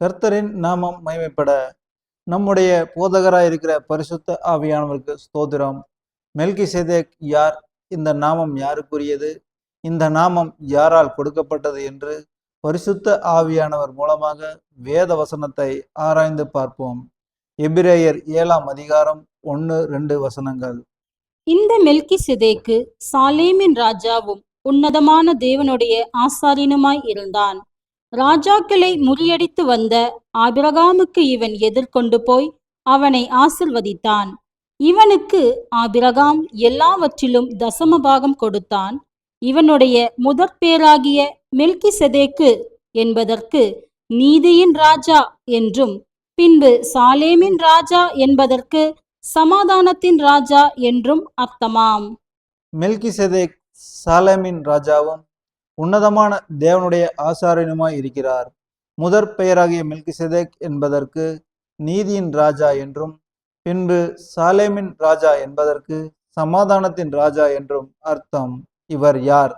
கர்த்தரின் நாமம் மகிமைப்பட நம்முடைய போதகராய் இருக்கிற பரிசுத்த ஆவியானவருக்கு ஸ்தோத்திரம். மெல்கிசேதேக் யார்? இந்த நாமம் யாருக்குரியது? இந்த நாமம் யாரால் கொடுக்கப்பட்டது என்று பரிசுத்த ஆவியானவர் மூலமாக வேத வசனத்தை ஆராய்ந்து பார்ப்போம். எபிரேயர் 7ஆம் அதிகாரம் 1-2 வசனங்கள். இந்த மெல்கிசேதேக்கு சாலேமின் ராஜாவும் உன்னதமான தேவனுடைய ஆசாரியனுமாய் இருந்தான். ராஜாக்களை முறியடித்து வந்த ஆபிரகாமுக்கு இவன் எதிர்கொண்டு போய் அவனை ஆசிர்வதித்தான். இவனுக்கு ஆபிரகாம் எல்லாவற்றிலும் தசமபாகம் கொடுத்தான். இவனுடைய முதற்பேராகிய மெல்கிசேதேக்கு என்பதற்கு நீதியின் ராஜா என்றும், பின்பு சாலேமின் ராஜா என்பதற்கு சமாதானத்தின் ராஜா என்றும் அர்த்தமாம். மெல்கிசேதேக் சாலேமின் ராஜாவும் உன்னதமான தேவனுடைய ஆசாரியனுமாய் இருக்கிறார். முதற் பெயராகிய மெல்கிசேதேக் என்பதற்கு நீதியின் ராஜா என்றும், பின்பு சாலேமின் ராஜா என்பதற்கு சமாதானத்தின் ராஜா என்றும் அர்த்தம். இவர் யார்?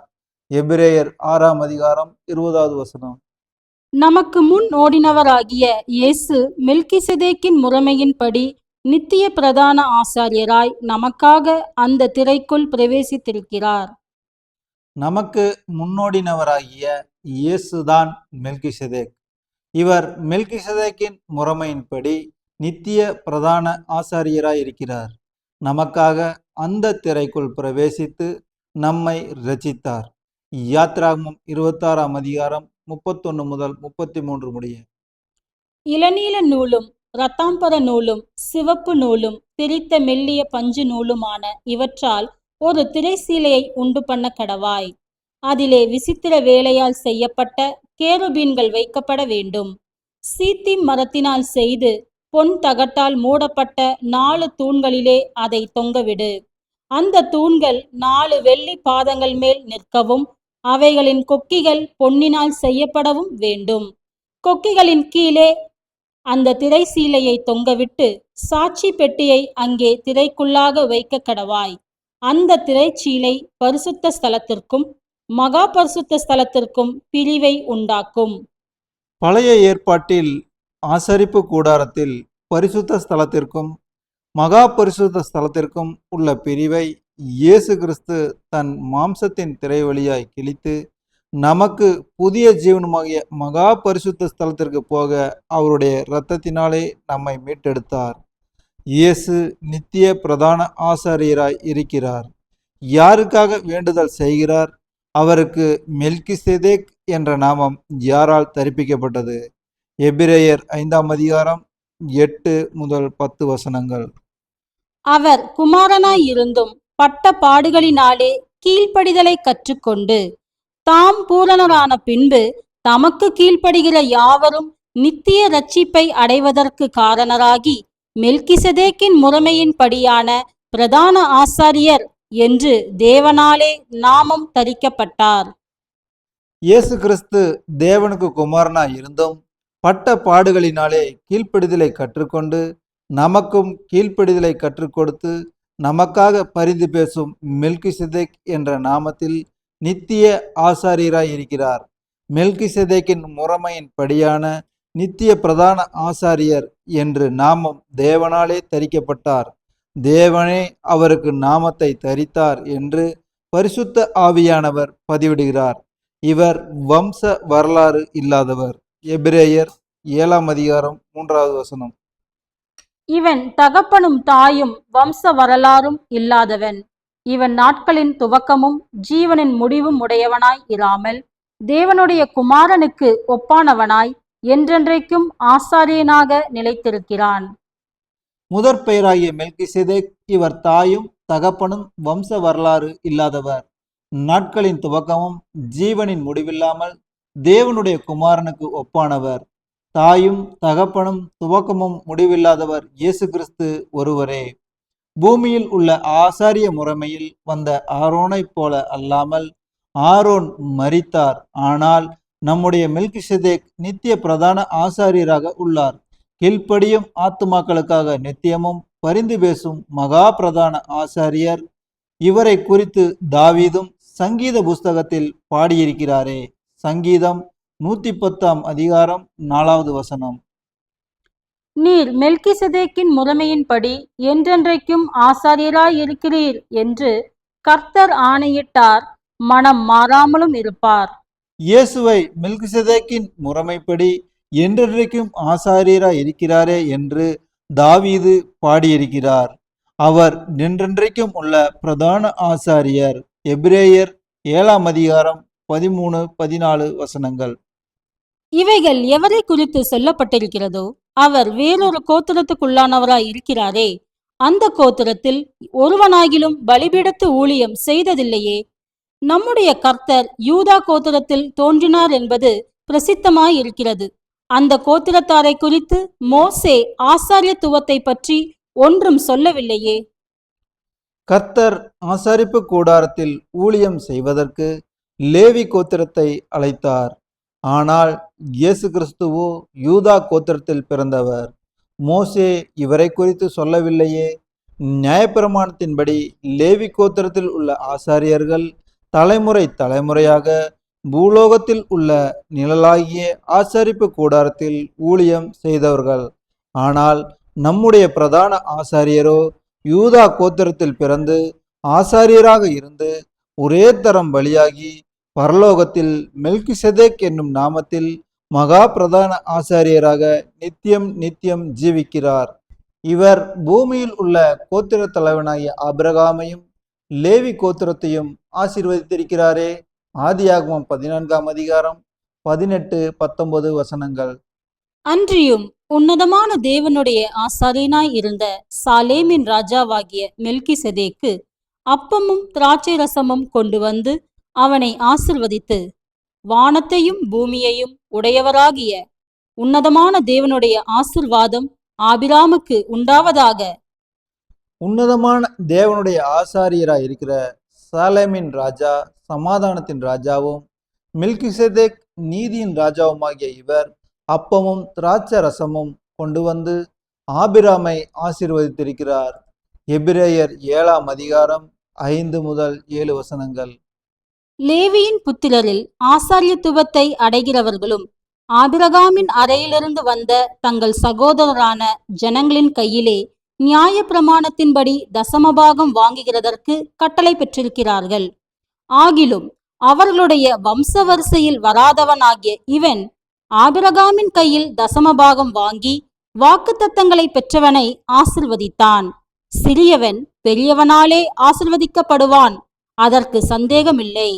எபிரேயர் 6ஆம் அதிகாரம் 20வது வசனம். நமக்கு முன் ஓடினவராகிய இயேசு மெல்கிசேதேக்கின் முறைமையின்படி நித்திய பிரதான ஆசாரியராய் நமக்காக அந்த திரைக்குள் பிரவேசித்திருக்கிறார். நமக்கு முன்னோடினவராகிய இயேசுதான் மெல்கிசேதேக். இவர் மெல்கிசேதேக்கின் முறைமையின்படி நித்திய பிரதான ஆசாரியராய் இருக்கிறார். நமக்காக அந்த திரைக்குள் பிரவேசித்து நம்மை இரட்சித்தார். யாத்ராகமம் 26ஆம் அதிகாரம் 31 முதல் 33 முடிய. இளநீல நூலும் இரத்தாம்பர நூலும் சிவப்பு நூலும் திரித்த மெல்லிய பஞ்சு நூலுமான இவற்றால் ஒரு திரைசீலையை உண்டு பண்ண கடவாய். அதிலே விசித்திர வேலையால் செய்யப்பட்ட கேருபீன்கள் வைக்கப்பட வேண்டும். சீத்திம் மரத்தினால் செய்து பொன் தகட்டால் மூடப்பட்ட 4 தூண்களிலே அதை தொங்கவிடு. அந்த தூண்கள் 4 வெள்ளி பாதங்கள் மேல் நிற்கவும், அவைகளின் கொக்கிகள் பொன்னினால் செய்யப்படவும் வேண்டும். கொக்கிகளின் கீழே அந்த திரைசீலையை தொங்கவிட்டு சாட்சி பெட்டியை அங்கே திரைக்குள்ளாக வைக்க கடவாய். அந்த திரைச்சீலை பரிசுத்த ஸ்தலத்திற்கும் மகா பரிசுத்த ஸ்தலத்திற்கும் பிரிவை உண்டாக்கும். பழைய ஏற்பாட்டில் ஆசரிப்பு கூடாரத்தில் பரிசுத்த ஸ்தலத்திற்கும் மகா பரிசுத்த ஸ்தலத்திற்கும் உள்ள பிரிவை இயேசு கிறிஸ்து தன் மாம்சத்தின் திரை வழியாய் கிழித்து நமக்கு புதிய ஜீவனுமாகிய மகா பரிசுத்த ஸ்தலத்திற்கு போக அவருடைய இரத்தத்தினாலே நம்மை மீட்டெடுத்தார். இயேசு நித்திய பிரதான ஆசாரியராய் இருக்கிறார். யாருக்காக வேண்டுதல் செய்கிறார்? அவருக்கு மெல்கிசேதேக் என்ற நாமம் யாரால் தரிப்பிக்கப்பட்டது? எபிரேயர் 5ஆம் அதிகாரம் 8 முதல் 10 வசனங்கள். அவர் குமாரனாய் இருந்தும் பட்ட பாடுகளினாலே கீழ்ப்படிதலை கற்றுக்கொண்டு தாம் பூரணரான பின்பு தமக்கு கீழ்ப்படுகிற யாவரும் நித்திய ரட்சிப்பை அடைவதற்கு காரணராகி மெல்கிசேதேக்கின் முறைமையின்படியான பிரதான ஆசாரியர் என்று தேவனாலே நாமம் தரிக்கப்பட்டார். இயேசு கிறிஸ்து தேவனுக்கு குமாரனாய் இருந்தும் பட்ட பாடுகளினாலே கீழ்ப்படிதலை கற்றுக்கொண்டு நமக்கும் கீழ்ப்படிதலை கற்றுக் கொடுத்து நமக்காக பரிந்து பேசும் மெல்கிசேதேக் என்ற நாமத்தில் நித்திய ஆசாரியராய் இருக்கிறார். மெல்கிசேதேக்கின் முறைமையின் படியான நித்திய பிரதான ஆசாரியர் என்று நாமம் தேவனாலே தரிக்கப்பட்டார். தேவனே அவருக்கு நாமத்தை தரித்தார் என்று பரிசுத்த ஆவியானவர் பதிவிடுகிறார். இவர் வம்ச வரலாறு இல்லாதவர். எபிரேயர் 7ஆம் அதிகாரம் 3வது வசனம். இவன் தகப்பனும் தாயும் வம்ச வரலாறும் இல்லாதவன். இவன் நாட்களின் துவக்கமும் ஜீவனின் முடிவும் உடையவனாய் இராமல் தேவனுடைய குமாரனுக்கு ஒப்பானவனாய் என்றென்றைக்கும் ஆசாரியனாக நிலைத்திருக்கிறான். முதற் பெயராகிய மெல்கிசேதேக் இவர் தாயும் தகப்பனும் வம்ச வரலாறு இல்லாதவர். நாட்களின் துவக்கமும் ஜீவனின் முடிவில்லாமல் தேவனுடைய குமாரனுக்கு ஒப்பானவர். தாயும் தகப்பனும் துவக்கமும் முடிவில்லாதவர் இயேசு கிறிஸ்து ஒருவரே. பூமியில் உள்ள ஆசாரிய முறைமையில் வந்த ஆரோனைப் போல அல்லாமல் ஆரோன் மரித்தார். ஆனால் நம்முடைய மெல்கிசேதேக் நித்திய பிரதான ஆசாரியராக உள்ளார். கீழ்ப்படியும் ஆத்துமாக்களுக்காக நித்தியமும் பரிந்து பேசும் மகா பிரதான ஆசாரியர். இவரை குறித்து தாவீதும் சங்கீத புஸ்தகத்தில் பாடியிருக்கிறாரே. சங்கீதம் 110 அதிகாரம் 4வது வசனம். நீர் மெல்கிசதேக்கின் முறைமையின்படி என்றென்றைக்கும் ஆசாரியராய் இருக்கிறீர் என்று கர்த்தர் ஆணையிட்டார், மனம் மாறாமலும் இருப்பார். இயேசுவை மெல்கிசதேக்கின் முறைமைப்படி என்றென்றைக்கும் ஆசாரியராய் இருக்கிறாரே என்று தாவீது பாடியிருக்கிறார். அவர் என்றென்றைக்கும் உள்ள பிரதான ஆசாரியர். எபிரேயர் 7ஆம் அதிகாரம் 13, 14 வசனங்கள். இவைகள் எவரை குறித்து சொல்லப்பட்டிருக்கிறதோ அவர் வேறொரு கோத்திரத்துக்குள்ளானவராய் இருக்கிறாரே, அந்த கோத்திரத்தில் ஒருவனாகிலும் பலிபீடத்து ஊழியம் செய்ததில்லையே. நம்முடைய கர்த்தர் யூதா கோத்திரத்தில் தோன்றினார் என்பது பிரசித்தமாய் இருக்கிறது. அந்த கோத்திரத்தாரை குறித்து மோசே ஆசாரியத்துவத்தை பற்றி ஒன்றும் சொல்லவில்லையே. கர்த்தர் ஆசாரிப்பு கூடாரத்தில் ஊழியம் செய்வதற்கு லேவி கோத்திரத்தை அழைத்தார். ஆனால் இயேசு கிறிஸ்துவோ யூதா கோத்திரத்தில் பிறந்தவர். மோசே இவரை குறித்து சொல்லவில்லையே. நியாயப்பிரமாணத்தின்படி லேவி கோத்திரத்தில் உள்ள ஆசாரியர்கள் தலைமுறை தலைமுறையாக பூலோகத்தில் உள்ள நிழலாகிய ஆசாரிப்பு கூடாரத்தில் ஊழியம் செய்தவர்கள். ஆனால் நம்முடைய பிரதான ஆசாரியரோ யூதா கோத்திரத்தில் பிறந்து ஆசாரியராக இருந்து ஒரே தரம் பலியாகி பரலோகத்தில் மெல்கிசதேக் என்னும் நாமத்தில் மகா பிரதான ஆசாரியராக நித்தியம் நித்தியம் ஜீவிக்கிறார். இவர் பூமியில் உள்ள கோத்திர தலைவனாகிய ஆபிரகாமையும் லேவி கோத்திரத்தையும் ஆசீர்வதித்திருக்கிறாரே. ஆதியாகமம் 14ஆம் அதிகாரம் 18, 19 வசனங்கள். அன்றியும் உன்னதமான தேவனுடைய ஆசாரியனாய் இருந்த சாலேமின் ராஜாவாகிய மெல்கிசதேக்கு அப்பமும் திராட்சை ரசமும் கொண்டு வந்து அவனை ஆசிர்வதித்து, வானத்தையும் பூமியையும் உடையவராகிய உன்னதமான தேவனுடைய ஆசிர்வாதம் ஆபிராமுக்கு உண்டாவதாக. உன்னதமான தேவனுடைய ஆசாரியராய் இருக்கிற சாலேமின் ராஜா சமாதானத்தின் ராஜாவும் மெல்கிசேதேக் நீதியின் ராஜாவுமாகிய இவர் அப்பமும் திராட்சை ரசமும் கொண்டு வந்து ஆபிராமை ஆசீர்வதித்திருக்கிறார். எபிரேயர் 7ஆம் அதிகாரம் 5 முதல் 7 வசனங்கள். லேவியின் புத்திரரில் ஆசாரியத்துவத்தை அடைகிறவர்களும் ஆபிரகாமின் அறையிலிருந்து வந்த தங்கள் சகோதரரான ஜனங்களின் கையிலே நியாய பிரமாணத்தின்படி தசமபாகம் வாங்குகிறதற்கு கட்டளை பெற்றிருக்கிறார்கள். ஆகிலும் அவர்களுடைய வம்சவரிசையில் வராதவனாகிய இவன் ஆபிரகாமின் கையில் தசமபாகம் வாங்கி வாக்குத்தத்தங்களை பெற்றவனை ஆசிர்வதித்தான். சிறியவன் பெரியவனாலே ஆசிர்வதிக்கப்படுவான், அதற்கு சந்தேகமில்லை.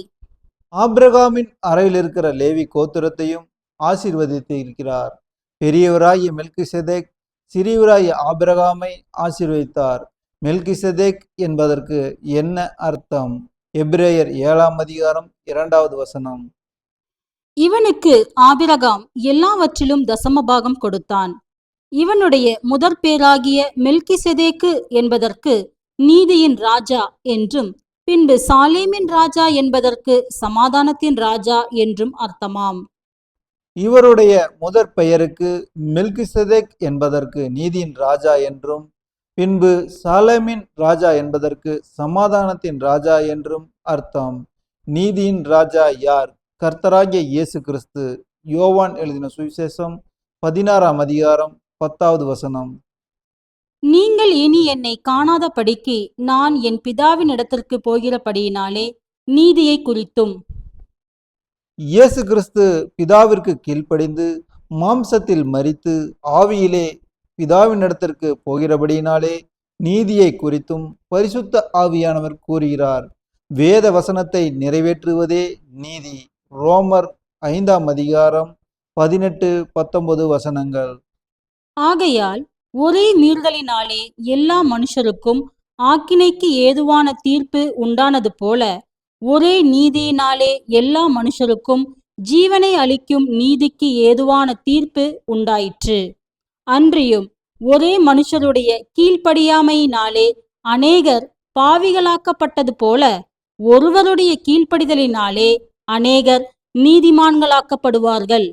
ஆபிரகாமின் அறையில் இருக்கிற லேவி கோத்திரத்தையும் ஆசீர்வதித்து இருக்கிறார். பெரியவராகிய மெல்கிசேதேக் சிறியவராகிய ஆபிரகாமை ஆசீர்வதித்தார். மெல்கிசேதேக் என்பதற்கு என்ன அர்த்தம்? எபிரேயர் 7ஆம் அதிகாரம் 2வது வசனம். இவனுக்கு ஆபிரகாம் எல்லாவற்றிலும் தசமபாகம் கொடுத்தான். இவனுடைய முதற் பேராகிய மெல்கிசெதேக்கு என்பதற்கு நீதியின் ராஜா என்றும், பின்பு சாலேமின் ராஜா என்பதற்கு சமாதானத்தின் ராஜா என்றும் அர்த்தமாம். இவருடைய முதற் பெயருக்கு மெல்கிசெதேக் என்பதற்கு நீதியின் ராஜா என்றும், பின்பு சாலேமின் ராஜா என்பதற்கு சமாதானத்தின் ராஜா என்றும் அர்த்தம். நீதியின் ராஜா யார்? கர்த்தராகிய இயேசு கிறிஸ்து. யோவான் எழுதின சுவிசேஷம் 16ஆம் அதிகாரம் 10வது வசனம். நீங்கள் இனி என்னை காணாதபடிக்கு நான் என் பிதாவின் இடத்திற்கு போகிறபடியினாலே நீதியை குறித்தும். இயேசு கிறிஸ்து பிதாவிற்கு கீழ்ப்படிந்து மாம்சத்தில் மரித்து ஆவியிலே பிதாவினிடத்திற்கு போகிறபடியினாலே நீதியை குறித்தும் பரிசுத்த ஆவியானவர் கூறுகிறார். வேத வசனத்தை நிறைவேற்றுவதே நீதி. ரோமர் 5ஆம் அதிகாரம் 18, 19 வசனங்கள். ஆகையால் ஒரே மீறுதலினாலே எல்லா மனுஷருக்கும் ஆக்கினைக்கு ஏதுவான தீர்ப்பு உண்டானது போல, ஒரே நீதியினாலே எல்லா மனுஷருக்கும் ஜீவனை அளிக்கும் நீதிக்கு ஏதுவான தீர்ப்பு உண்டாயிற்று. அன்றியும் ஒரே மனுஷருடைய கீழ்ப்படியாமையினாலே அநேகர் பாவிகளாக்கப்பட்டது போல, ஒருவருடைய கீழ்ப்படிதலினாலே அநேகர் நீதிமான்களாக்கப்படுவார்கள்.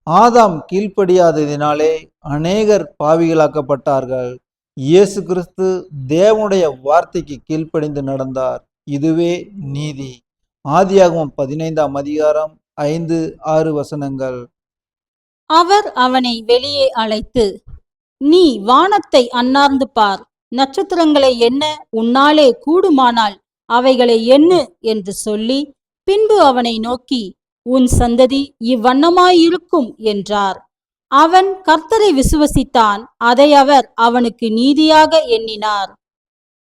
ஆதாம் கீழ்ப்படியாததினாலே அநேகர் பாவிகளாக்கப்பட்டார்கள். இயேசு கிறிஸ்து தேவனுடைய வார்த்தைக்கு கீழ்ப்படிந்து நடந்தார். இதுவே நீதி. ஆதியாகமம் 15ஆம் அதிகாரம் 5-6 அவர் அவனை வெளியே அழைத்து, நீ வானத்தை அண்ணார்ந்து பார், நட்சத்திரங்களை எண்ண உன்னாலே கூடுமானால் அவைகளை எண்ணு என்று சொல்லி, பின்பு அவனை நோக்கி, உன் சந்ததி இவ்வண்ணமாயிருக்கும் என்றார். அவன் கர்த்தரை விசுவசித்தான், அதை அவர் அவனுக்கு நீதியாக எண்ணினார்.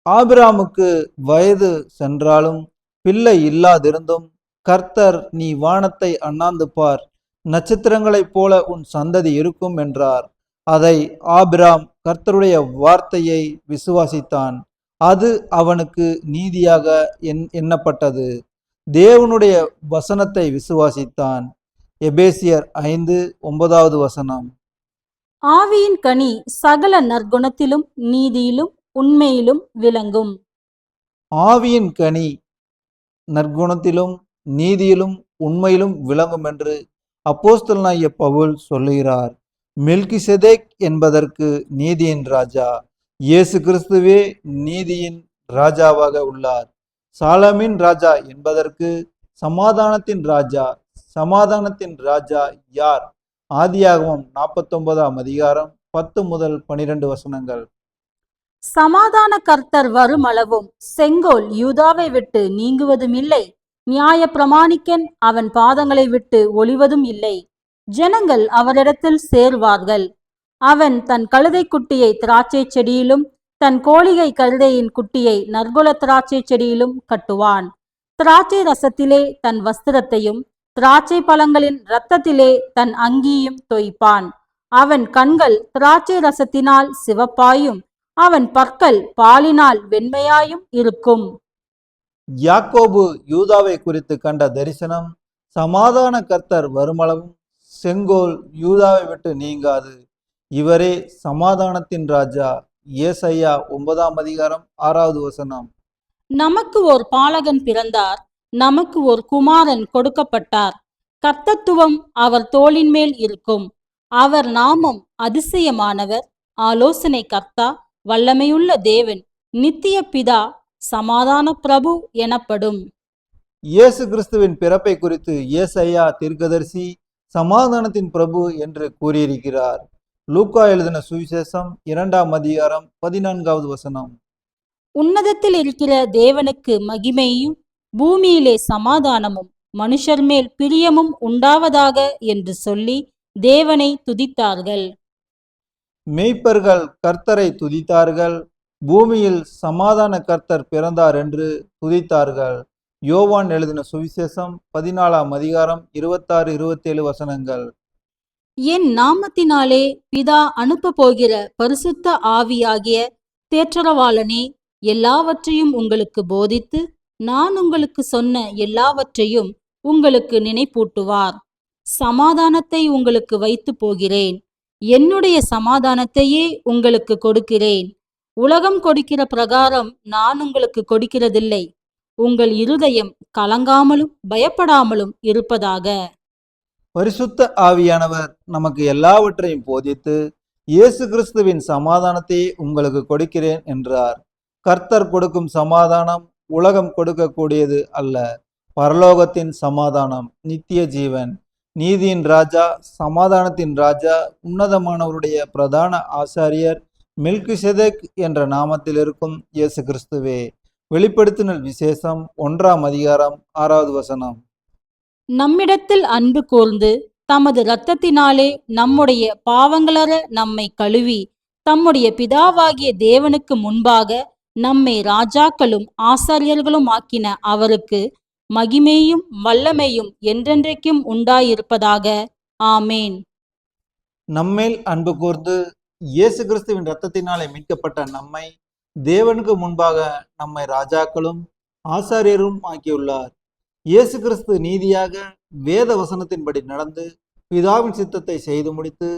ஆபிராமுக்கு வயது சென்றாலும் பிள்ளை இல்லாதிருந்தும் கர்த்தர், நீ வானத்தை அண்ணாந்து பார், நட்சத்திரங்களைப் போல உன் சந்ததி இருக்கும் என்றார். அதை ஆபிராம் கர்த்தருடைய வார்த்தையை விசுவாசித்தான், அது அவனுக்கு நீதியாக எண்ணப்பட்டது. தேவனுடைய வசனத்தை விசுவாசித்தான். எபேசியர் 5:9 ஆவியின் கனி சகல நற்குணத்திலும் நீதியிலும் உண்மையிலும் விளங்கும். ஆவியின் கனி நற்குணத்திலும் நீதியிலும் உண்மையிலும் விளங்கும் என்று அப்போஸ்தலனாகிய பவுல் சொல்லுகிறார். மெல்கிசேதேக் என்பதற்கு நீதியின் ராஜா, இயேசு கிறிஸ்துவே நீதியின் ராஜாவாக உள்ளார். சாலமின் ராஜா என்பதற்கு சமாதானத்தின் ராஜா. சமாதானத்தின் ராஜா யார்? ஆதியாகமம் 49 10-12 சமாதான கர்த்தர் வருமளவும் செங்கோல் யூதாவை விட்டு நீங்குவதும் இல்லை, நியாய பிரமாணிக்கன் அவன் பாதங்களை விட்டு ஒளிவதும் இல்லை. ஜனங்கள் அவரிடத்தில் சேர்வார்கள். அவன் தன் கழுதை குட்டியை திராட்சை செடியிலும் தன் கோழிகை கழுதையின் குட்டியை நற்குல திராட்சை செடியிலும் கட்டுவான். திராட்சை ரசத்திலே தன் வஸ்திரத்தையும் திராட்சை பழங்களின் இரத்தத்திலே தன் அங்கியும் தோய்ப்பான். அவன் கண்கள் திராட்சை ரசத்தினால் சிவப்பாயும் அவன் பற்கள் பாலினால் வெண்மையாயும் இருக்கும். யாக்கோபு யூதாவை குறித்து கண்ட தரிசனம், சமாதான கர்த்தர் வருமளவும் செங்கோல் யூதாவை விட்டு நீங்காது, இவரே சமாதானத்தின் ராஜா. ஏசாயா 9:6 நமக்கு ஓர் பாலகன் பிறந்தார், நமக்கு ஒரு குமாரன் கொடுக்கப்பட்டார். கர்த்தத்துவம் அவர் தோளின் மேல் இருக்கும். அவர் நாமம் அதிசயமானவர், ஆலோசனை கர்த்தா, வல்லமையுள்ள தேவன், நித்திய பிதா, சமாதான பிரபு எனப்படும். இயேசு கிறிஸ்துவின் பிறப்பை குறித்து ஏசாயா தீர்க்கதரிசி சமாதானத்தின் பிரபு என்று கூறியிருக்கிறார். லூக்கா எழுதின சுவிசேஷம் 2:14 உன்னதத்தில் இருக்கிற தேவனுக்கு மகிமையும் பூமியிலே சமாதானமும் மனுஷர் மேல் பிரியமும் உண்டாவதாக என்று சொல்லி தேவனை துதித்தார்கள். மெய்ப்பர்கள் கர்த்தரை துதித்தார்கள், பூமியில் சமாதான கர்த்தர் பிறந்தார் என்று துதித்தார்கள். யோவான் எழுதின சுவிசேஷம் 14:26-27 என் நாமத்தினாலே பிதா அனுப்ப போகிற பரிசுத்த ஆவியாகிய தேற்றரவாளனே எல்லாவற்றையும் உங்களுக்கு போதித்து நான் உங்களுக்கு சொன்ன எல்லாவற்றையும் உங்களுக்கு நினைப்பூட்டுவார். சமாதானத்தை உங்களுக்கு வைத்து போகிறேன், என்னுடைய சமாதானத்தையே உங்களுக்கு கொடுக்கிறேன். உலகம் கொடுக்கிற பிரகாரம் நான் உங்களுக்கு கொடுக்கிறதில்லை. உங்கள் இருதயம் கலங்காமலும் பயப்படாமலும் இருப்பதாக. பரிசுத்த ஆவியானவர் நமக்கு எல்லாவற்றையும் போதித்து இயேசு கிறிஸ்துவின் சமாதானத்தை உங்களுக்கு கொடுக்கிறேன் என்றார். கர்த்தர் கொடுக்கும் சமாதானம் உலகம் கொடுக்கக்கூடியது அல்ல. பரலோகத்தின் சமாதானம், நித்திய ஜீவன், நீதியின் ராஜா, சமாதானத்தின் ராஜா, உன்னதமானவருடைய பிரதான ஆசாரியர் மெல்கிசேதேக் என்ற நாமத்தில் இருக்கும் இயேசு கிறிஸ்துவே. வெளிப்படுத்தினல் விசேஷம் 1:6 நம்மிடத்தில் அன்பு கூர்ந்து தமது இரத்தத்தினாலே நம்முடைய பாவங்களற நம்மை கழுவி தம்முடைய பிதாவாகிய தேவனுக்கு முன்பாக நம்மை ராஜாக்களும் ஆசாரியர்களும் ஆக்கின அவருக்கு மகிமையும் வல்லமையும் என்றென்றைக்கும் உண்டாயிருப்பதாக. ஆமேன். நம்மேல் அன்பு கூர்ந்து இயேசு கிறிஸ்துவின் இரத்தத்தினாலே மீட்கப்பட்ட நம்மை தேவனுக்கு முன்பாக நம்மை ராஜாக்களும் ஆசாரியரும் ஆக்கியுள்ளார். இயேசு கிறிஸ்து நீதியாக வேத வசனத்தின்படி நடந்து பிதாவின் சித்தத்தை செய்து முடித்து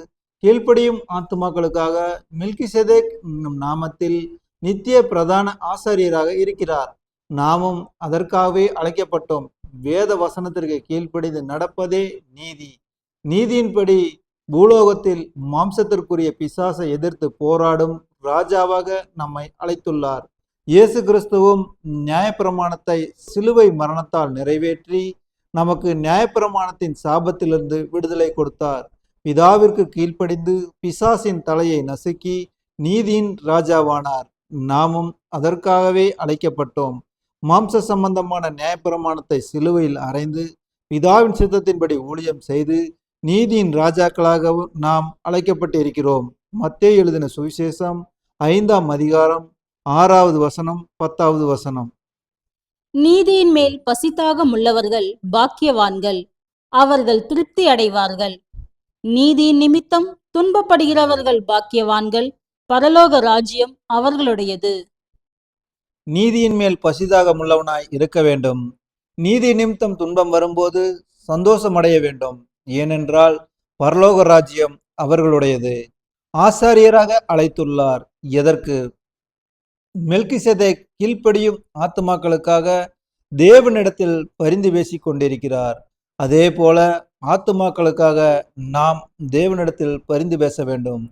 கீழ்ப்படியும் ஆத்துமாக்களுக்காக மெல்கிசேதேக் என்னும் நாமத்தில் நித்திய பிரதான ஆசாரியராக இருக்கிறார். நாமும் அதற்காகவே அழைக்கப்பட்டோம். வேத வசனத்திற்கு கீழ்ப்படிந்து நடப்பதே நீதி. நீதியின்படி பூலோகத்தில் மாம்சத்திற்குரிய பிசாசை எதிர்த்து போராடும் ராஜாவாக நம்மை அழைத்துள்ளார். இயேசு கிறிஸ்துவும் நியாயப்பிரமாணத்தை சிலுவை மரணத்தால் நிறைவேற்றி நமக்கு நியாயப்பிரமாணத்தின் சாபத்திலிருந்து விடுதலை கொடுத்தார். பிதாவிற்கு கீழ்ப்படிந்து பிசாசின் தலையை நசுக்கி நீதியின் ராஜாவானார். நாமும் அதற்காகவே அழைக்கப்பட்டோம். மாம்ச சம்பந்தமான நியாயப்பிரமாணத்தை சிலுவையில் அறைந்து பிதாவின் சித்தத்தின்படி ஊழியம் செய்து நீதியின் ராஜாக்களாகவும் நாம் அழைக்கப்பட்டிருக்கிறோம். மத்தேயு எழுதின சுவிசேஷம் 5ஆம் அதிகாரம் 6வது வசனம் 10வது வசனம். நீதியின் மேல் பசிதாகம் உள்ளவர்கள் பாக்கியவான்கள், அவர்கள் திருப்தி அடைவார்கள். நீதியின் நிமித்தம் துன்பப்படுகிறவர்கள் பாக்கியவான்கள், பரலோக ராஜ்யம் அவர்களுடையது. நீதியின் மேல் பசிதாகம் உள்ளவனாய் இருக்க வேண்டும். நீதி நிமித்தம் துன்பம் வரும்போது சந்தோஷமடைய வேண்டும். ஏனென்றால் பரலோக ராஜ்யம் அவர்களுடையது. ஆசாரியராக அழைத்துள்ளார். எதற்கு? மெல்கிசேதேக் கீழ்ப்படியும் ஆத்துமாக்களுக்காக தேவனிடத்தில் பரிந்து பேசிக் கொண்டிருக்கிறார். அதே போல ஆத்துமாக்களுக்காக நாம் தேவனிடத்தில் பரிந்து பேச வேண்டும்.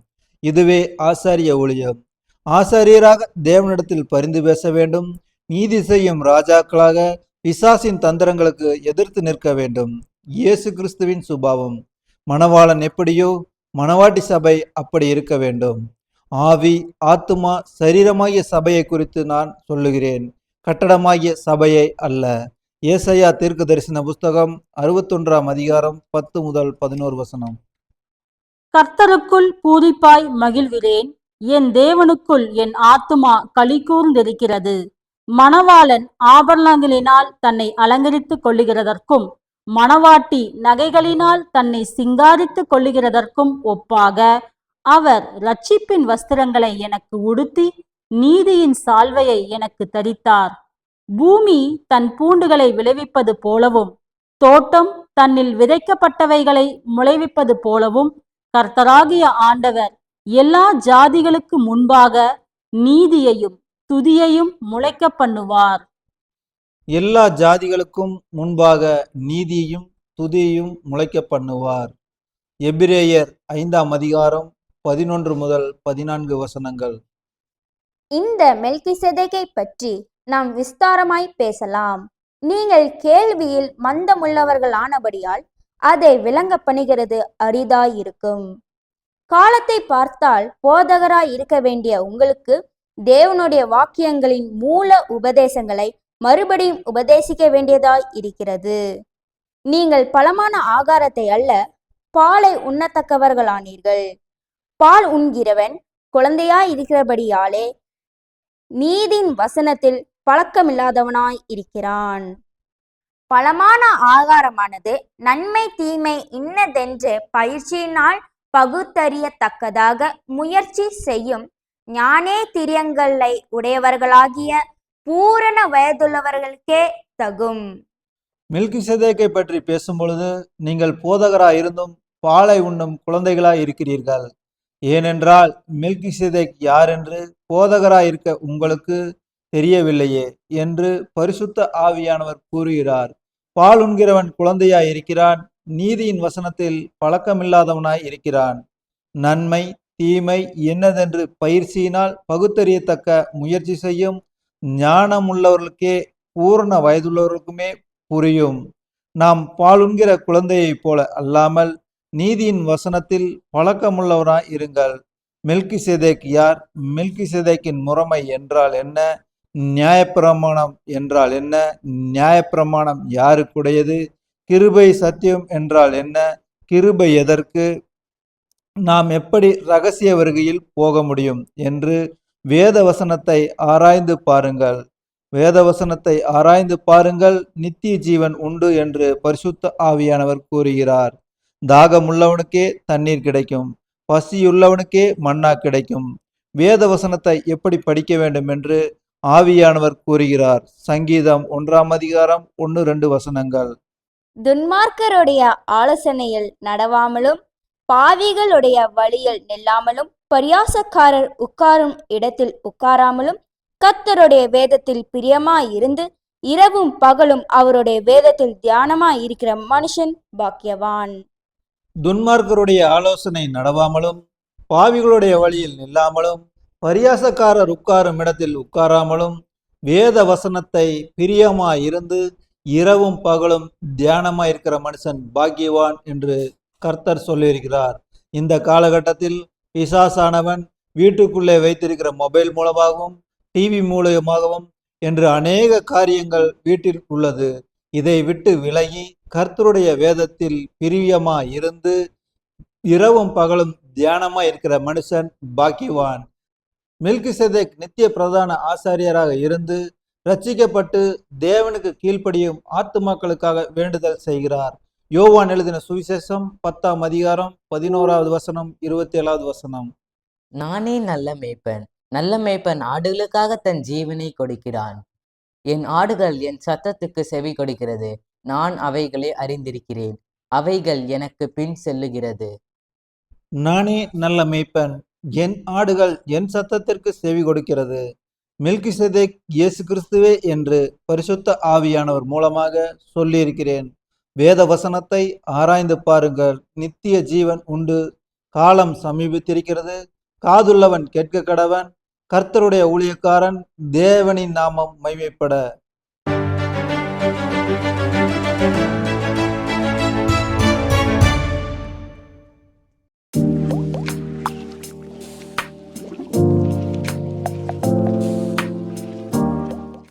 இதுவே ஆசாரிய ஊழியம். ஆசாரியராக தேவனிடத்தில் பரிந்து பேச வேண்டும். நீதி செய்யும் ராஜாக்களாக பிசாசின் தந்திரங்களுக்கு எதிர்த்து நிற்க வேண்டும். இயேசு கிறிஸ்துவின் சுபாவம். மணவாளன் எப்படியோ மணவாட்டி சபை அப்படி இருக்க வேண்டும். ஆவி, ஆத்துமா, சரீரமாகிய சபையை குறித்து நான் சொல்லுகிறேன், கட்டடமாகிய சபையை அல்ல. ஏசாயா தீர்க்க தரிசன புஸ்தகம் 61ஆம் அதிகாரம் 10 முதல் 11 வசனம். கர்த்தருக்குள் பூரிப்பாய் மகிழ்கிறேன், என் தேவனுக்குள் என் ஆத்துமா களி கூர்ந்திருக்கிறது. மணவாளன் ஆபரணங்களினால் தன்னை அலங்கரித்துக் கொள்ளுகிறதற்கும் மணவாட்டி நகைகளினால் தன்னை சிங்காரித்துக் கொள்ளுகிறதற்கும் ஒப்பாக அவர் இரட்சிப்பின் வஸ்திரங்களை எனக்கு உடுத்தி நீதியின் சால்வையை எனக்கு தரித்தார். பூமி தன் பூண்டுகளை விளைவிப்பது போலவும் தோட்டம் தன்னில் விதைக்கப்பட்டவைகளை முளைவிப்பது போலவும் கர்த்தராகிய ஆண்டவர் எல்லா ஜாதிகளுக்கு முன்பாக நீதியையும் துதியையும் முளைக்க பண்ணுவார். எல்லா ஜாதிகளுக்கும் முன்பாக நீதியையும் துதியையும் முளைக்க பண்ணுவார். எபிரேயர் 5ஆம் அதிகாரம் 11 முதல் 14 வசனங்கள். இந்த மெல்கிசேதேக்கை பற்றி நாம் விஸ்தாரமாய் பேசலாம். நீங்கள் கேள்வியில் மந்தமுள்ளவர்களானபடியால் அதை விளங்க பண்ணுகிறது அரிதாயிருக்கும். காலத்தை பார்த்தால் போதகராய் இருக்க வேண்டிய உங்களுக்கு தேவனுடைய வாக்கியங்களின் மூல உபதேசங்களை மறுபடியும் உபதேசிக்க வேண்டியதாய் இருக்கிறது. நீங்கள் பலமான ஆகாரத்தை அல்ல, பாலை உண்ணத்தக்கவர்களானீர்கள். பால் உண்கிறவன் குழந்தையாய் இருக்கிறபடியாலே நீதின் வசனத்தில் பழக்கமில்லாதவனாய் இருக்கிறான். பலமான ஆகாரமானது நன்மை தீமை இன்னதென்று பயிற்சியினால் பகுத்தறியத்தக்கதாக முயற்சி செய்யும் ஞானேந்திரியங்களை உடையவர்களாகிய பூரண வயதுள்ளவர்களுக்கே தகும். மெல்கிசேதேக்கை பற்றி பேசும் பொழுது நீங்கள் போதகராய் இருந்தும் பாலை உண்ணும் குழந்தைகளாய் இருக்கிறீர்கள். ஏனென்றால் மெல்கிசேதேக் யார் என்று போதகராய் இருக்க உங்களுக்கு தெரியவில்லையே என்று பரிசுத்த ஆவியானவர் கூறுகிறார். பால் உண்கிறவன் குழந்தையாய் இருக்கிறான், நீதியின் வசனத்தில் பழக்கமில்லாதவனாய் இருக்கிறான். நன்மை தீமை என்னதென்று பயிற்சியினால் பகுத்தறியத்தக்க முயற்சி செய்யும் ஞானமுள்ளவர்களுக்கே பூரண வயதுள்ளவர்களுக்குமே புரியும். நாம் பாலுண்கிற குழந்தையைப் போல அல்லாமல் நீதியின் வசனத்தில் பழக்கமுள்ளவராய் இருங்கள். மெல்கிசேதேக் யார்? மெல்கிசேதேக்கின் முறைமை என்றால் என்ன? நியாயப்பிரமாணம் என்றால் என்ன? நியாயப்பிரமாணம் யாருக்குடையது? கிருபை சத்தியம் என்றால் என்ன? கிருபை எதற்கு? நாம் எப்படி இரகசிய வருகையில் போக முடியும் என்று வேதவசனத்தை ஆராய்ந்து பாருங்கள். வேதவசனத்தை ஆராய்ந்து பாருங்கள், நித்திய ஜீவன் உண்டு என்று பரிசுத்த ஆவியானவர் கூறுகிறார். தாகமுள்ளவனுக்கே தண்ணீர் கிடைக்கும், பசியுள்ளவனுக்கே மன்னா கிடைக்கும். வேதவசனத்தை எப்படி படிக்க வேண்டும் என்று ஆவியானவர் கூறுகிறார். சங்கீதம் 1ஆம் அதிகாரம் 1-2 வசனங்கள். துன்மார்க்கருடைய ஆலோசனையில் நடவாமலும் பாவிகளுடைய வழியில் நில்லாமலும் பரியாசக்காரர் உட்காரும் இடத்தில் உட்காராமலும் கர்த்தருடைய வேதத்தில் பிரியமாயிருந்து இரவும் பகலும் அவருடைய வேதத்தில் தியானமாயிருக்கிற மனுஷன் பாக்கியவான். துன்மார்க்கருடைய ஆலோசனை நடவாமலும் பாவிகளுடைய வழியில் நில்லாமலும் பரியாசக்காரர் உட்காரும் இடத்தில் உட்காராமலும் வேத வசனத்தை பிரியமாயிருந்து இரவும் பகலும் தியானமாய் இருக்கிற மனுஷன் பாக்கியவான் என்று கர்த்தர் சொல்லியிருக்கிறார். இந்த காலகட்டத்தில் பிசாசானவன் வீட்டுக்குள்ளே வைத்திருக்கிற மொபைல் மூலமாகவும் டிவி மூலமாகவும் என்று அநேக காரியங்கள் வீட்டில் உள்ளது. இதை விட்டு விலகி கர்த்தருடைய வேதத்தில் பிரியமாய் இருந்து இரவும் பகலும் தியானமாய் இருக்கிற மனுஷன் பாக்கியவான். மெல்கிசேதேக் நித்திய பிரதான ஆசாரியராக இருந்து ரட்சிக்கப்பட்டு தேவனுக்கு கீழ்ப்படியும் ஆத்துமாக்களுக்காக வேண்டுதல் செய்கிறார். யோவான் எழுதின சுவிசேஷம் 10ஆம் அதிகாரம் 11வது வசனம் 27வது வசனம். நானே நல்ல மேய்ப்பன். நல்ல மேய்ப்பன் ஆடுகளுக்காக தன் ஜீவனை கொடுக்கிறான். என் ஆடுகள் என் சத்தத்துக்கு செவி கொடுக்கிறது. நான் அவைகளை அறிந்திருக்கிறேன். அவைகள் எனக்கு பின் செல்லுகிறது. நானே நல்ல மேய்ப்பன், என் ஆடுகள் என் சத்தத்திற்கு செவி கொடுக்கிறது. மெல்கிசேதேக் இயேசு கிறிஸ்துவே என்று பரிசுத்த ஆவியானவர் மூலமாக சொல்லியிருக்கிறேன். வேத வசனத்தை ஆராய்ந்து பாருங்கள். நித்திய ஜீவன் உண்டு, காலம் சமீபித்திருக்கிறது. காதுள்ளவன் கேட்க கடவன். கர்த்தருடைய ஊழியக்காரன் தேவனின் நாமம் மகிமைப்பட.